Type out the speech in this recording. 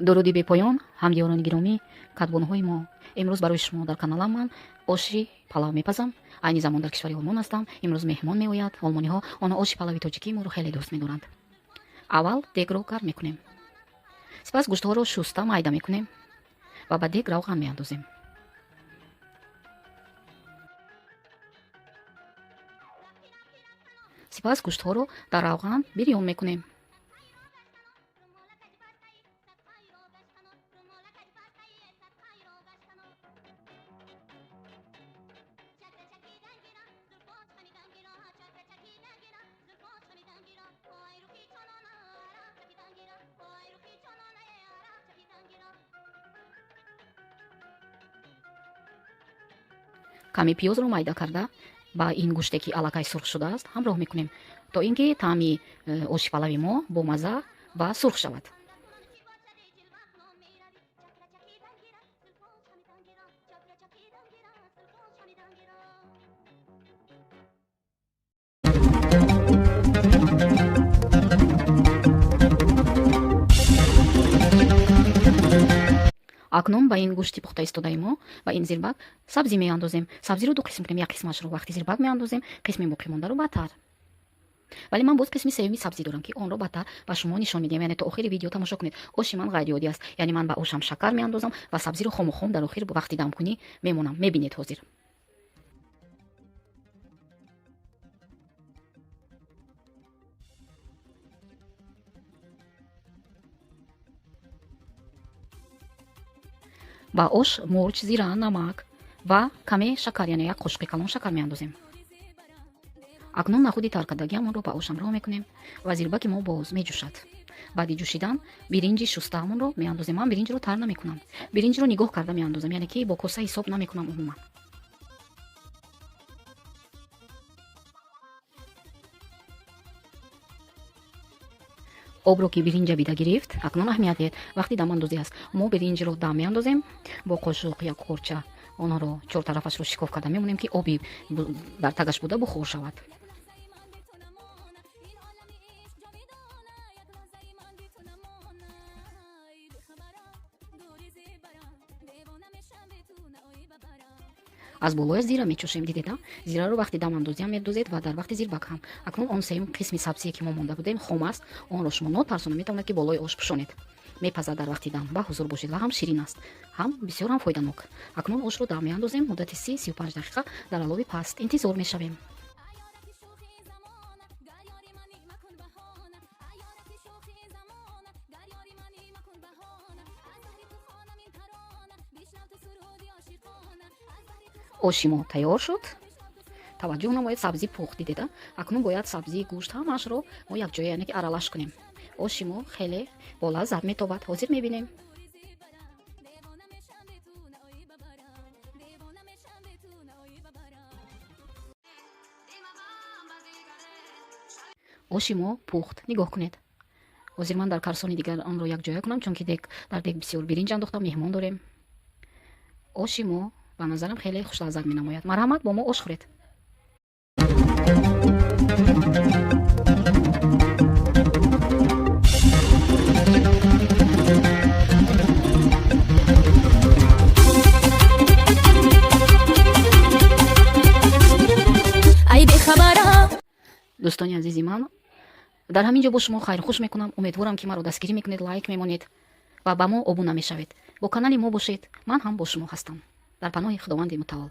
дуруди бепоён, ҳамдиёрони гиромӣ, кадбонҳои мо. имрӯз барои шумо дар каналам ман оши палав мепазам. Айни замон дар кишвари олмон ҳастам. имрӯз меҳмон меояд. олмониҳо онҳо оши палави тоҷикии моро хеле дӯст медоранд. аввал дегро гарм мекунем. сипас гӯштҳоро шуста майда мекунем ва ба дег равған меандозем. сипас гӯштҳоро дар равған бирён мекунем. каме пиёзро майда карда ба ин гӯште ки аллакай сурх шудааст ҳамроҳ мекунем, то ин ки таъми оши палави мо бо мазза ва сурх шавад. акнун ба ин гӯшти пухта истодаи мо ба ин зирбак сабзӣ меандозем. Сабзиро ду қисм кунем. Як қисмашро вақти зирбак меандозем, қисми боқимондаро баъдтар. вале ман боз қисми сеюми сабзӣ дорам ки онро баъдтар ба шумо нишон медиҳам. яъне то охири видео тамошо кунед. оши ман ғайриоддӣ аст. яъне ман ба ошам шакар меандозам ва сабзиро хомохом дар охир вақти дамкунӣ мемонам. мебинед ҳозир. ба ош мурч, зира, намак ва каме шакар, яъне як қошуқи калон шакар меандозем. акнун нахуди тар кардагиамонро ба ош ҳамроҳ мекунем ва зирбаки мо боз меҷӯшад. баъди ҷӯшидан биринҷи шустаамонро меандозем. ман биринҷро тар намекунам. биринҷро нигоҳ карда меандозам, яъне ки бо коса ҳисоб намекунам умуман. обро ки биринҷа бида гирифт, акнун аҳамият диҳед. вақти дамандозӣ аст. мо биринҷиро дам меандозем, бо қошуқ як қурча онҳоро чортарафашро шикоф карда мемонем ки оби дар тагаш буда бухор шавад. аз болояш зира мечӯшем. дидеда зираро вақти дамандозиам медозед ва дар вақти зирбак ҳам. акнун он сеюм қисми сабзие ки мо монда будем хом аст. онро шумо нот парсона метавонед ки болои ош пӯшонед. мепазад дар вақти дам. ба ҳузур бошед ва ҳам ширин аст, ҳам бисёр ҳам фоиданок. акнун ошро дам меандозем. муддати 30-35 дақиқа дар алови паст интизор мешавем. оши мо тайёр шуд. таваҷҷӯҳ намоед, сабзӣ пухт. дидеда акнун бояд сабзӣ, гӯшт ҳамаашро мо якҷоя, яъне ки аралаш кунем. оши мо хеле болаззат метобад. ҳозир мебинем. оши мо пухт. нигоҳ кунед. ҳозир ман дар карсони дигар онро якҷоя кунам, чунки дар дег бисёр биринҷ андохтам, меҳмон дорем. оши мо ба назарам хеле хушлаззат менамояд. марҳамат, бо мо ош хӯред. дӯстони азизи ман, дар ҳамин ҷо бо шумо хайрхуш мекунам. умедворам ки маро дастгирӣ мекунед, лайк мемонед ва ба мо обуна мешавед. бо канали мо бошед. ман ҳам бо шумо ҳастам. дар паноҳи худованди мутаол.